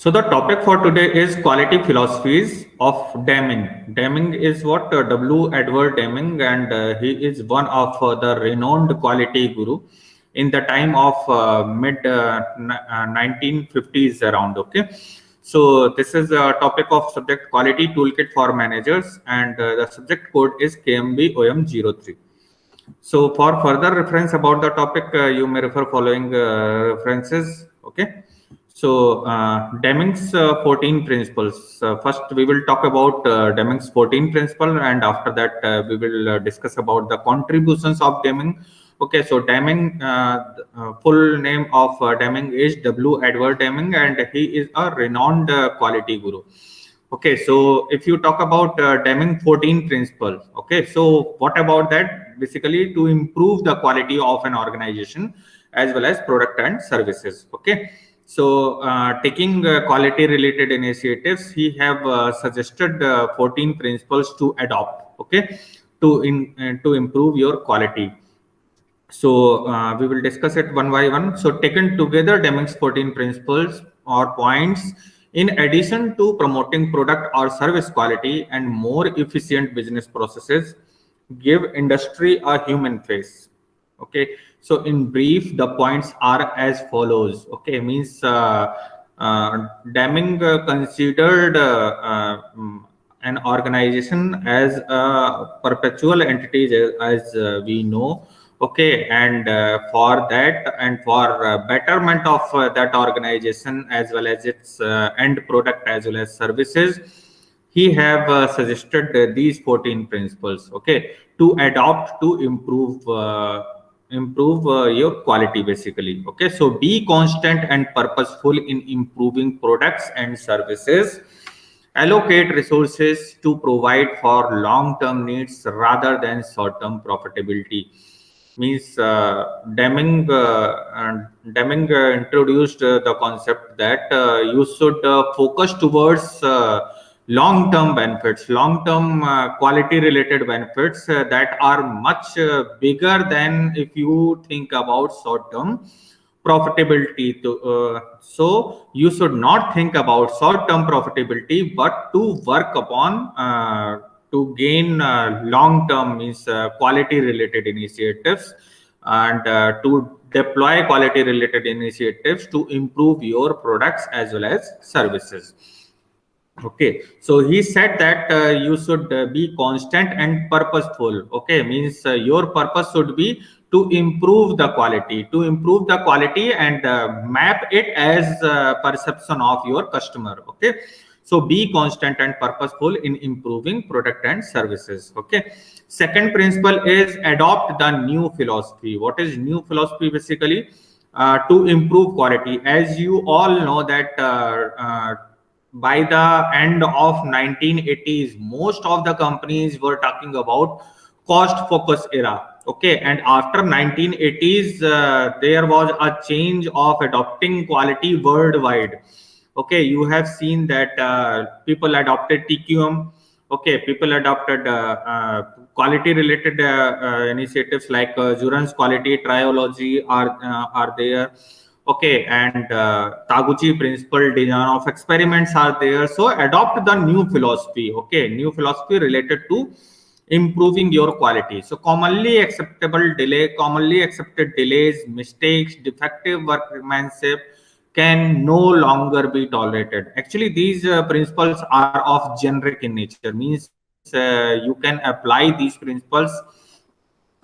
So the topic for today is quality philosophies of Deming. Deming is what W. Edward Deming, and he is one of the renowned quality guru in the time of mid 1950s around. Okay, so this is a topic of subject quality toolkit for managers, and the subject code is KMB OM03. So for further reference about the topic, you may refer following references. Okay. So Deming's 14 principles. First, we will talk about Deming's 14 principle, and after that, we will discuss about the contributions of Deming. Okay, so Deming, full name of Deming is W. Edward Deming, and he is a renowned quality guru. Okay, so if you talk about Deming 14 principles, okay, so what about that? Basically, to improve the quality of an organization as well as product and services. Okay, so taking quality related initiatives, he have suggested 14 principles to adopt. Okay, to improve your quality. So we will discuss it one by one. So taken together, Deming's 14 principles or points, in addition to promoting product or service quality and more efficient business processes, give industry a human face. Okay. So in brief, the points are as follows. Okay. Means Deming considered an organization as a perpetual entity, as we know. Okay, and for that and for betterment of that organization as well as its end product as well as services, he have suggested these 14 principles. Okay, to adopt to improve your quality basically. Okay, so be constant and purposeful in improving products and services. Allocate resources to provide for long-term needs rather than short-term profitability. Means Deming introduced the concept that you should focus towards long-term benefits, long-term quality-related benefits that are much bigger than if you think about short-term profitability. So you should not think about short-term profitability, but to work upon to gain long-term means quality-related initiatives and to deploy quality-related initiatives to improve your products as well as services. Okay, so he said that you should be constant and purposeful. Okay, means your purpose should be to improve the quality, and map it as perception of your customer. Okay, so be constant and purposeful in improving product and services. Okay, second principle is adopt the new philosophy. What is new philosophy? Basically, to improve quality. As you all know that. By the end of 1980s, most of the companies were talking about cost focus era. Okay, and after 1980s, there was a change of adopting quality worldwide. Okay, you have seen that people adopted TQM. Okay, people adopted quality related initiatives like Zurans quality triology are there. Okay, and Taguchi principle design of experiments are there. So adopt the new philosophy. Okay, new philosophy related to improving your quality. So commonly accepted delays, mistakes, defective workmanship can no longer be tolerated. Actually, these principles are of generic in nature. Means you can apply these principles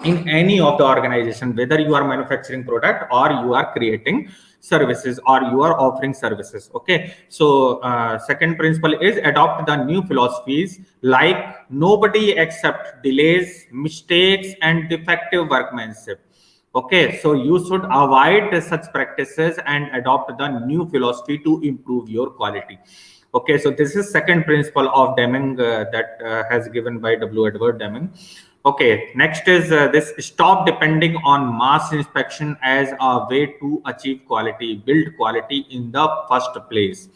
in any of the organization, whether you are manufacturing product or you are creating services or you are offering services. Okay, so second principle is adopt the new philosophies like nobody accept delays, mistakes and defective workmanship. Okay, so you should avoid such practices and adopt the new philosophy to improve your quality. Okay, so this is second principle of Deming that has given by W. Edward Deming. Okay, next is this stop depending on mass inspection as a way to achieve quality, build quality in the first place.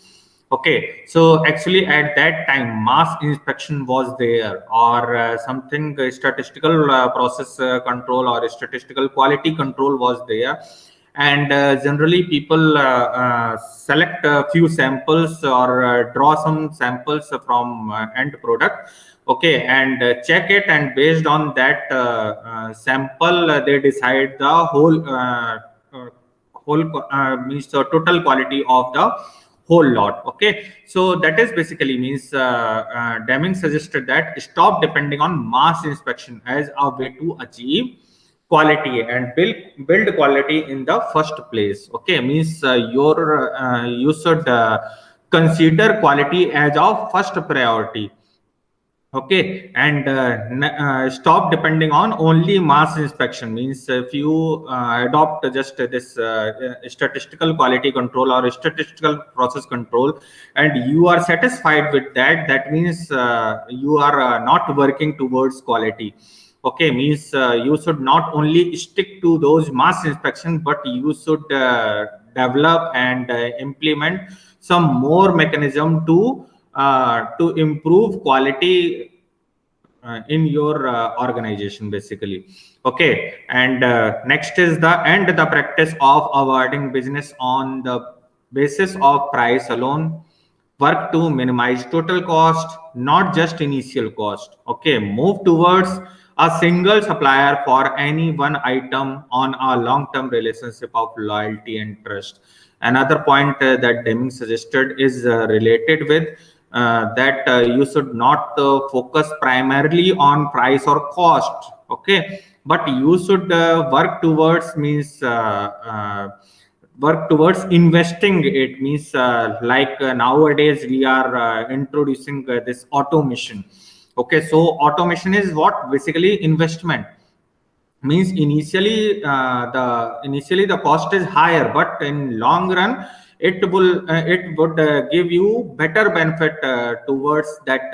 Okay, so actually at that time, mass inspection was there, or something statistical process control or statistical quality control was there. and generally people select a few samples or draw some samples from end product. Okay, and check it, and based on that sample, they decide the whole means the total quality of the whole lot. Okay, so that is basically means Deming suggested that stop depending on mass inspection as a way to achieve quality and build quality in the first place. Okay, means you should consider quality as our first priority. Okay, and stop depending on only mass inspection. Means if you adopt just this statistical quality control or statistical process control, and you are satisfied with that, that means you are not working towards quality. Okay, means you should not only stick to those mass inspection, but you should develop and implement some more mechanism to improve quality in your organization basically. Okay, and next is the practice of avoiding business on the basis of price alone. Work to minimize total cost, not just initial cost. Okay, move towards a single supplier for any one item on a long term relationship of loyalty and trust. Another point that Deming suggested is related with that you should not focus primarily on price or cost. Okay, but you should work towards investing. It means like nowadays we are introducing this automation. Okay, so automation is what basically investment. Means initially the cost is higher, but in long run it would give you better benefit towards that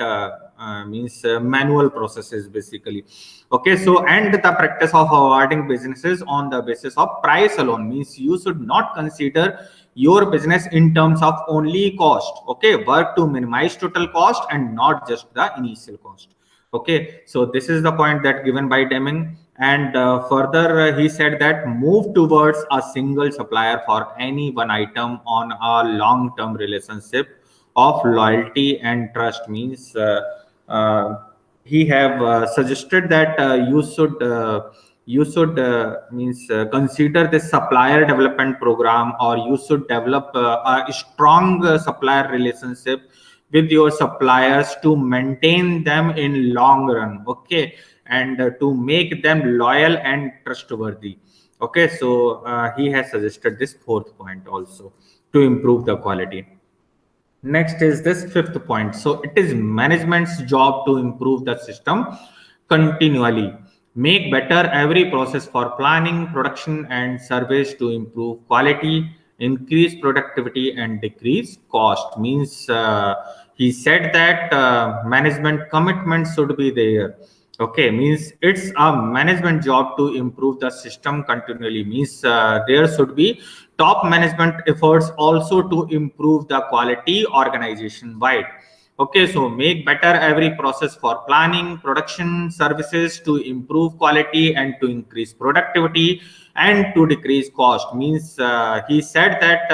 means manual processes basically. Okay, so and the practice of awarding businesses on the basis of price alone. Means you should not consider your business in terms of only cost. Okay, work to minimize total cost and not just the initial cost. Okay, so this is the point that given by Deming. And further, he said that move towards a single supplier for any one item on a long-term relationship of loyalty and trust. Means uh, he have suggested that you should means consider this supplier development program, or you should develop a strong supplier relationship with your suppliers to maintain them in long run. Okay, and to make them loyal and trustworthy. Okay, so he has suggested this fourth point also to improve the quality. Next is this fifth point. So it is management's job to improve the system continually. Make better every process for planning, production, and service to improve quality, increase productivity, and decrease cost. Means he said that management commitment should be there. Okay, means it's a management job to improve the system continually. Means there should be top management efforts also to improve the quality organization wide. Okay, so make better every process for planning, production, services to improve quality and to increase productivity and to decrease cost. Means he said that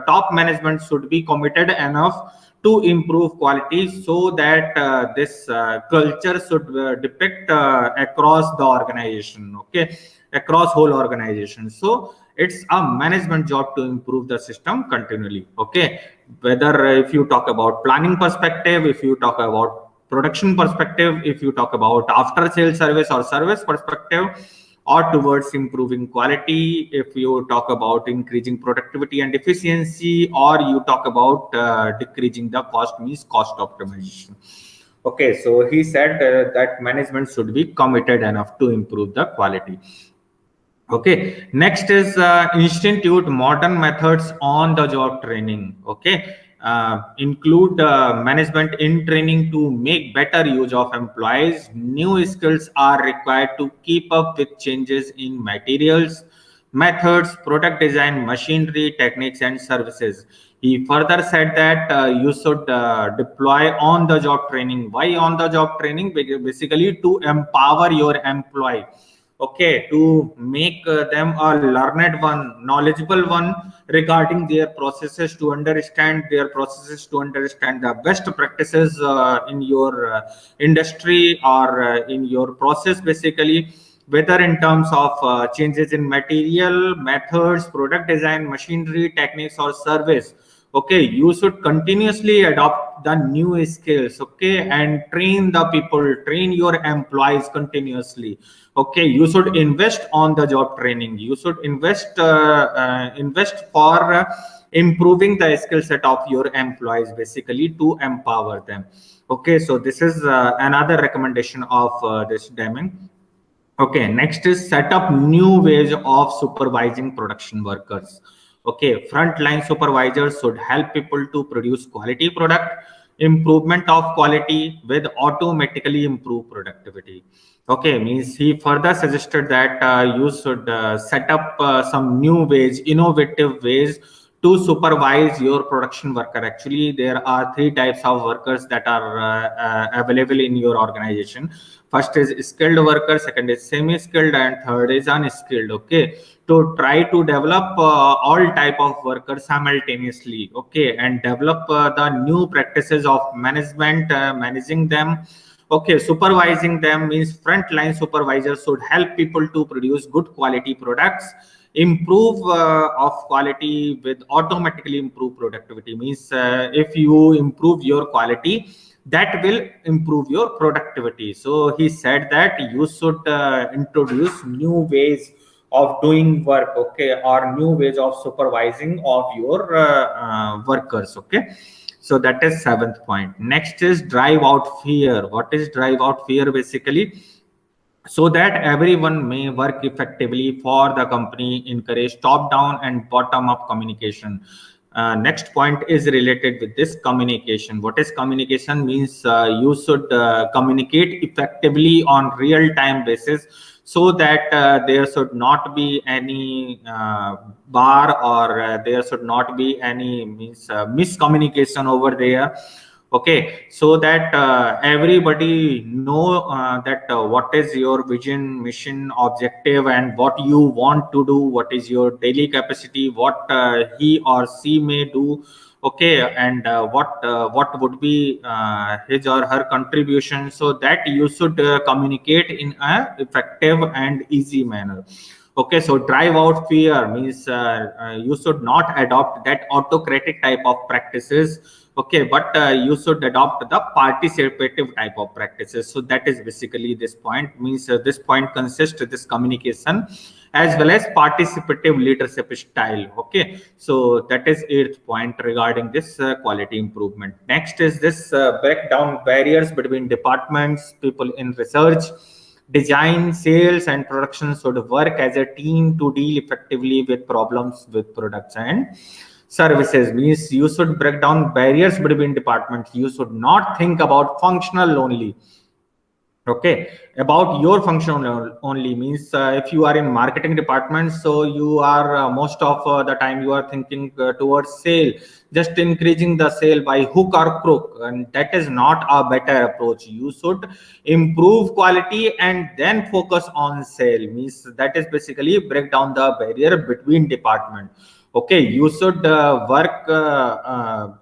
top management should be committed enough to improve quality, so that this culture should depict across the organization. Okay, across whole organization. So it's a management job to improve the system continually. Okay, whether if you talk about planning perspective, if you talk about production perspective, if you talk about after sales service or service perspective, or towards improving quality, if you talk about increasing productivity and efficiency, or you talk about decreasing the cost, means cost optimization. Okay, so he said that management should be committed enough to improve the quality. Okay, next is institute modern methods on the job training. Okay, include management in training to make better use of employees. New skills are required to keep up with changes in materials, methods, product design, machinery, techniques, and services. He further said that you should deploy on the job training. Why on the job training? Basically to empower your employee. okay, to make them a learned one, knowledgeable one regarding their processes, to understand their processes, to understand the best practices in your industry or in your process, basically, whether in terms of changes in material, methods, product design, machinery, techniques, or service. Okay, you should continuously adopt the new skills, okay, and train the people, train your employees continuously. Okay, you should invest on the job training, you should invest for improving the skill set of your employees, basically, to empower them. Okay, so this is another recommendation of this Deming. Okay, next is set up new ways of supervising production workers. Okay, frontline supervisors should help people to produce quality product. Improvement of quality with automatically improve productivity. Okay, means he further suggested that you should set up some new ways, innovative ways to supervise your production worker. Actually, there are three types of workers that are available in your organization. First is skilled worker, second is semi-skilled, and third is unskilled. Okay, to try to develop all type of workers simultaneously. Okay, and develop the new practices of management, managing them. Okay, supervising them means frontline supervisors should help people to produce good quality products. Improve of quality with automatically improve productivity means if you improve your quality, that will improve your productivity. So he said that you should introduce new ways of doing work, okay, or new ways of supervising of your workers. Okay, so that is seventh point. Next is drive out fear. What is drive out fear? Basically, so that everyone may work effectively for the company, encourage top down and bottom up communication. Next point is related with this communication. What is communication? Means you should communicate effectively on real time basis, so that there should not be any bar, or there should not be any means miscommunication over there. Okay, so that everybody know that what is your vision, mission, objective, and what you want to do, what is your daily capacity, what he or she may do. Okay, and what would be his or her contribution, so that you should communicate in a effective and easy manner. Okay, so drive out fear means you should not adopt that autocratic type of practices. Okay, but you should adopt the participative type of practices. So that is basically this point. Means this point consists of this communication as well as participative leadership style. Okay, so that is eighth point regarding this quality improvement. Next is this break down barriers between departments, people in research, design, sales, and production should work as a team to deal effectively with problems with products and services. Means you should break down barriers between departments. You should not think about functional only. Okay, about your function only means if you are in marketing department, so you are most of the time you are thinking towards sale, just increasing the sale by hook or crook, and that is not a better approach. You should improve quality and then focus on sale. Means that is basically break down the barrier between department. Okay, you should work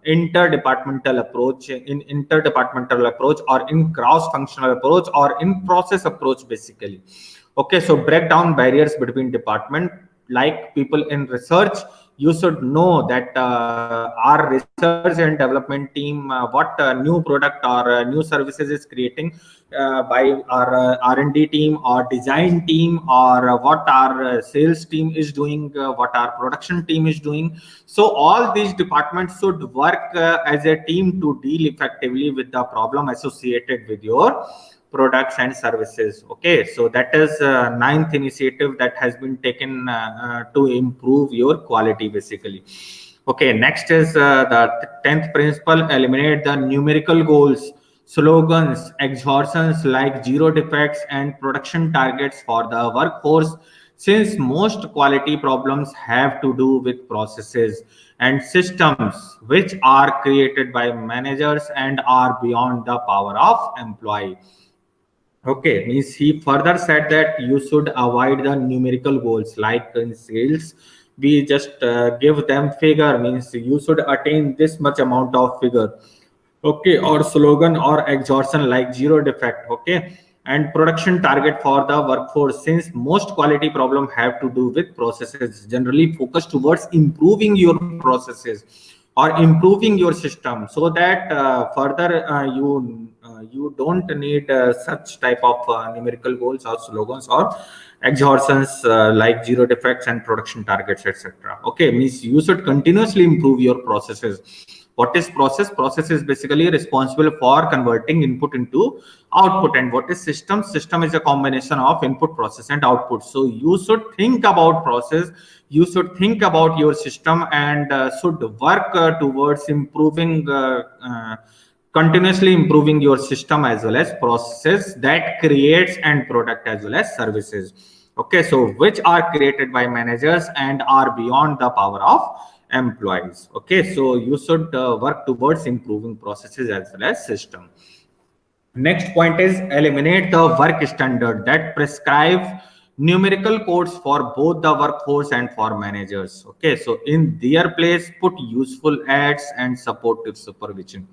interdepartmental approach, in interdepartmental approach, or in cross functional approach, or in process approach, basically. Okay, so break down barriers between department. Like people in research, you should know that our research and development team what new product or new services is creating by our R&D team or design team, or what our sales team is doing, what our production team is doing. So all these departments should work as a team to deal effectively with the problem associated with your products and services. Okay, so that is ninth initiative that has been taken to improve your quality, basically. Okay, next is the 10th principle: eliminate the numerical goals, slogans, exhortations like zero defects and production targets for the workforce, since most quality problems have to do with processes and systems which are created by managers and are beyond the power of employee. Okay, means he further said that you should avoid the numerical goals like in sales. We just give them figure, means you should attain this much amount of figure. Okay, or slogan or exhaustion like zero defect. Okay, and production target for the workforce, since most quality problem have to do with processes, generally focus towards improving your processes or improving your system, so that further you don't need such type of numerical goals or slogans or exhaustions like zero defects and production targets, etc. Okay, means you should continuously improve your processes. What is process? Process is basically responsible for converting input into output. And what is system? System is a combination of input, process and output. So you should think about process, you should think about your system, and should work towards improving continuously improving your system as well as processes that creates and product as well as services. Okay, so which are created by managers and are beyond the power of employees. Okay, so you should work towards improving processes as well as system. Next point is eliminate the work standard that prescribe numerical codes for both the workforce and for managers. Okay, so in their place, put useful ads and supportive supervision.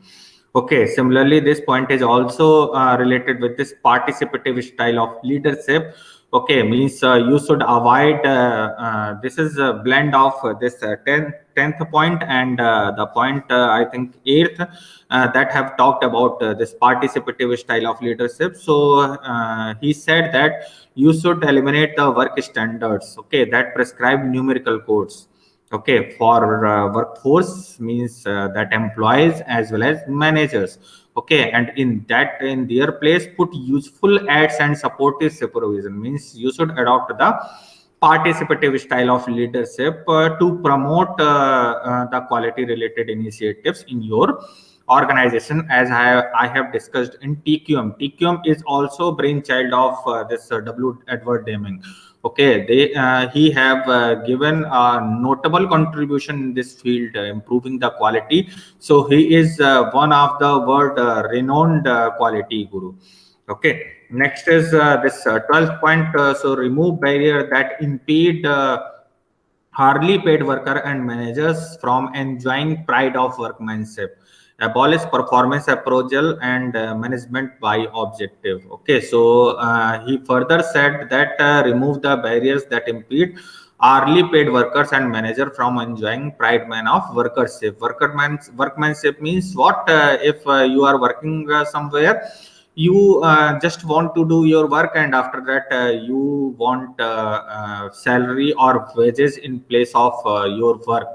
Okay, similarly, this point is also related with this participative style of leadership. Okay, means you should avoid this is a blend of this 10th point and the point I think 8th that have talked about this participative style of leadership. So he said that you should eliminate the work standards, okay, that prescribe numerical codes. Okay, for workforce means that employees as well as managers. Okay, and in their place put useful ads and supportive supervision, means you should adopt the participative style of leadership to promote the quality related initiatives in your organization, as I have discussed in TQM. TQM is also brainchild of this W. Edward Deming. Okay, he have given a notable contribution in this field, improving the quality. So he is one of the world renowned quality guru. Okay, next is this 12th point. So remove barrier that impede hourly paid worker and managers from enjoying pride of workmanship. Abolish performance appraisal and management by objective. Okay, so he further said that remove the barriers that impede hourly paid workers and manager from enjoying pride man of workership. Workmanship means what? If you are working somewhere, you just want to do your work, and after that you want salary or wages in place of your work.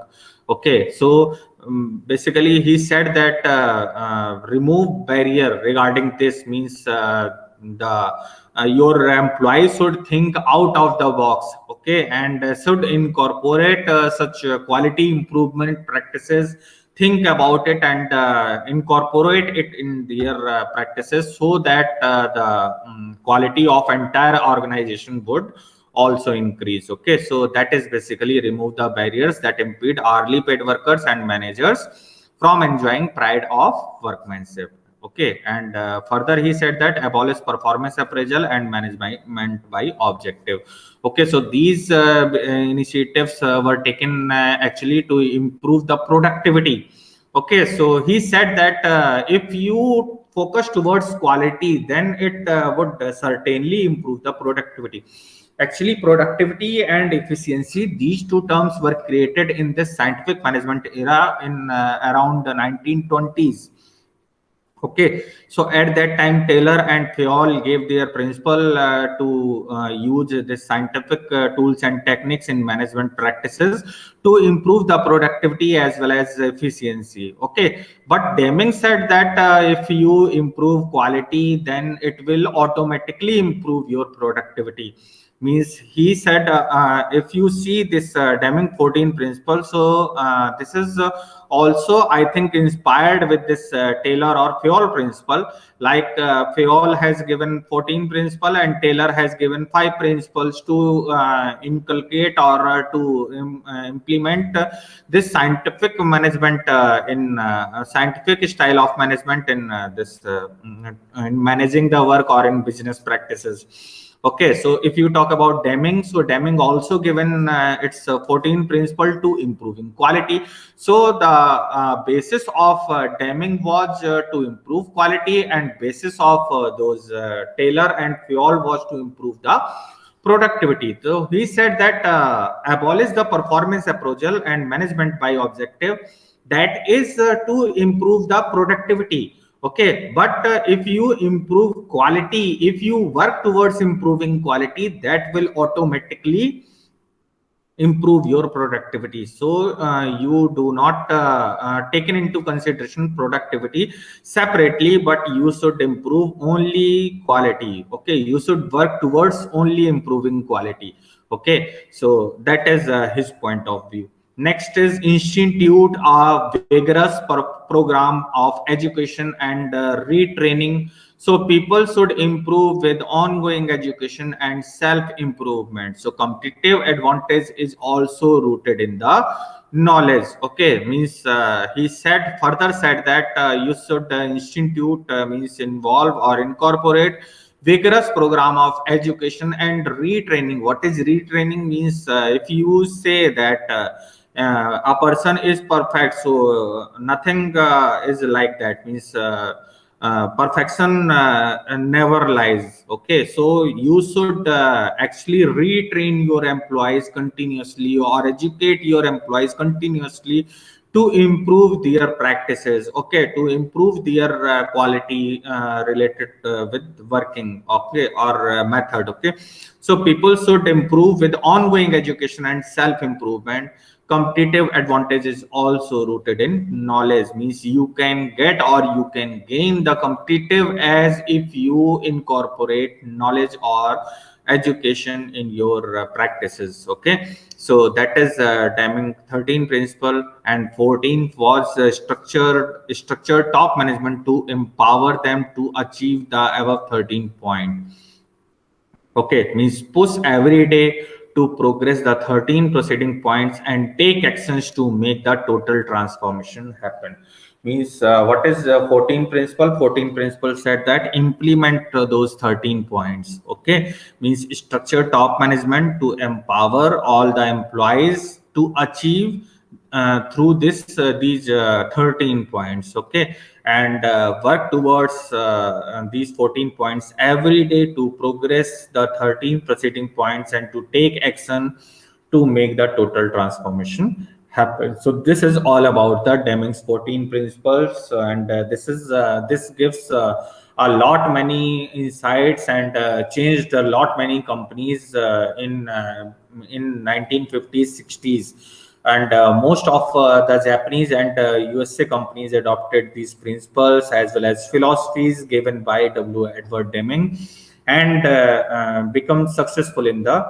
Okay, so basically he said that remove barrier regarding this, means the your employees should think out of the box. Okay, and should incorporate such quality improvement practices, think about it and incorporate it in their practices, so that the quality of entire organization would also increase. Okay, so that is basically remove the barriers that impede hourly paid workers and managers from enjoying pride of workmanship. Okay, and further he said that abolish performance appraisal and management by objective. Okay, so these initiatives were taken actually to improve the productivity. Okay, so he said that if you focus towards quality, then it would certainly improve the productivity. Actually, productivity and efficiency, these two terms were created in this scientific management era in around the 1920s. Okay, so at that time, Taylor and Fayol gave their principle to use this scientific tools and techniques in management practices to improve the productivity as well as efficiency. Okay, but Deming said that if you improve quality, then it will automatically improve your productivity. Means he said, if you see this Deming 14 principle, so this is also, I think, inspired with this Taylor or Fayol principle. Like Fayol has given 14 principle and Taylor has given 5 principles to inculcate or to implement this scientific management in scientific style of management in in managing the work or in business practices. Okay, so if you talk about Deming, so Deming also given its 14 principle to improving quality. So the basis of Deming was to improve quality, and basis of those Taylor and Fayol was to improve the productivity. So he said that abolish the performance appraisal and management by objective, that is to improve the productivity. Okay, but if you improve quality, if you work towards improving quality, that will automatically improve your productivity. So you do not taken into consideration productivity separately, but you should improve only quality. Okay, you should work towards only improving quality. Okay, so that is his point of view. Next is institute a vigorous program of education and retraining. So people should improve with ongoing education and self improvement. So competitive advantage is also rooted in the knowledge. Okay, means he said, further said that you should institute, means involve or incorporate vigorous program of education and retraining. What is retraining? Means if you say that a person is perfect, so nothing is like that. Means perfection never lies. Okay, so you should actually retrain your employees continuously or educate your employees continuously to improve their practices. Okay, to improve their quality related with working. Okay, or method. Okay, so people should improve with ongoing education and self improvement. Competitive advantage is also rooted in knowledge. Means you can get or you can gain the competitive as if you incorporate knowledge or education in your practices. Okay, so that is Deming 13 principle, and 14th was structured top management to empower them to achieve the above 13 point. Okay, means push every day to progress the 13 proceeding points and take actions to make the total transformation happen. Means what is 14 principle? 14 principle said that implement those 13 points. Okay, means structure top management to empower all the employees to achieve through these 13 points. Okay, and work towards these 14 points every day to progress the 13 preceding points and to take action to make the total transformation happen. So this is all about the Deming's 14 principles, and this gives a lot many insights and changed a lot many companies in 1950s 60s, and most of the Japanese and USA companies adopted these principles as well as philosophies given by W. Edward Deming, and became successful in the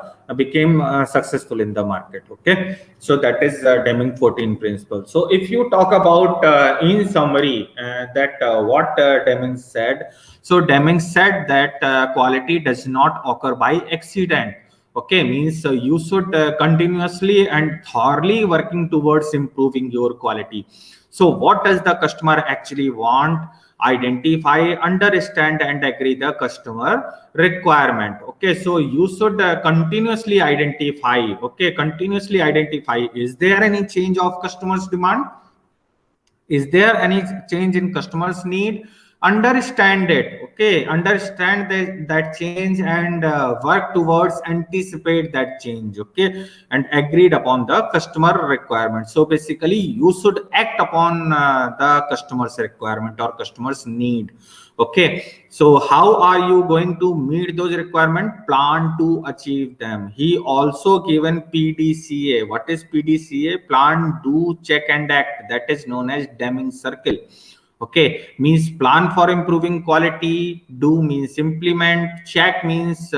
market. Okay, so that is Deming 14 principle. So if you talk about in summary that what Deming said, so Deming said that quality does not occur by accident. Okay, means you should continuously and thoroughly working towards improving your quality. So what does the customer actually want? Identify, understand and agree the customer requirement. Okay, so you should continuously identify. Okay, continuously identify, is there any change of customers demand? Is there any change in customers need? Understand it. Okay, understand that change and work towards anticipate that change. Okay, and agreed upon the customer requirement. So basically you should act upon the customer's requirement or customer's need. Okay, so how are you going to meet those requirements? Plan to achieve them. He also given PDCA. What is PDCA? Plan, do, check and act. That is known as Deming circle. Okay, means plan for improving quality. Do means implement. Check means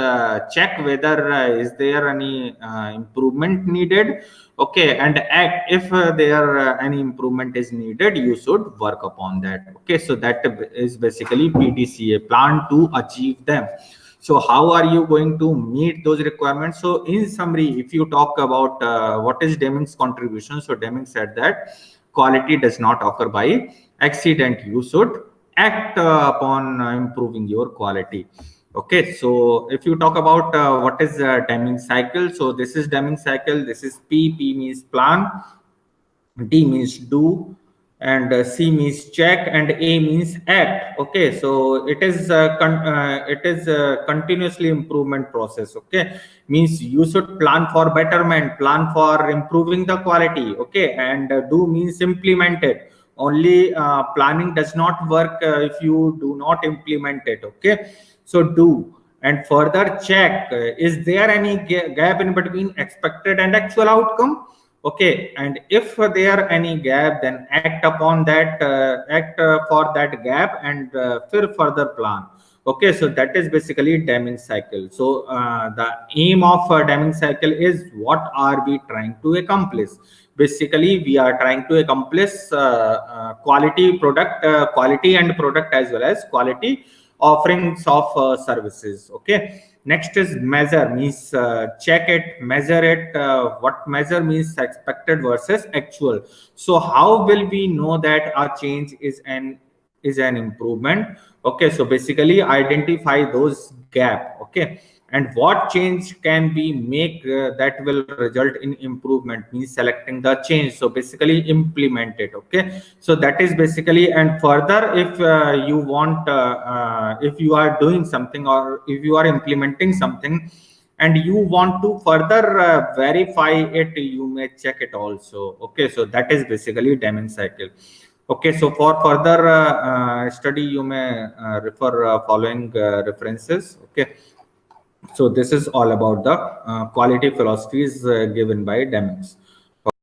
check whether is there any improvement needed. Okay, and act if there any improvement is needed, you should work upon that. Okay, so that is basically PDCA, plan to achieve them. So how are you going to meet those requirements? So in summary, if you talk about what is Deming's contribution, so Deming said that quality does not occur by accident. You should act upon improving your quality. Okay, so if you talk about what is Deming cycle, so this is Deming cycle. This is P means plan, D means do, and C means check, and A means act. Okay, so it is a continuously improvement process. Okay, means you should plan for betterment, plan for improving the quality. Okay, and do means implement it. Only planning does not work if you do not implement it. Okay, so do. And further check, is there any gap in between expected and actual outcome? Okay, and if there any gap, then act upon that, act for that gap, and fill further plan. Okay, so that is basically Deming cycle. So the aim of Deming cycle is what are we trying to accomplish? Basically, we are trying to accomplish quality and product, as well as quality offerings of services. Okay, next is measure, means check it, measure it. What measure means expected versus actual. So how will we know that our change is an improvement? Okay, so basically identify those gap. Okay, and what change can we make that will result in improvement, means selecting the change. So basically implement it. Okay, so that is basically. And further, if you want if you are doing something, or if you are implementing something and you want to further verify it, you may check it also. Okay, so that is basically Deming cycle. Okay, so for further study, you may refer following references. Okay, so this is all about the quality philosophies given by Deming.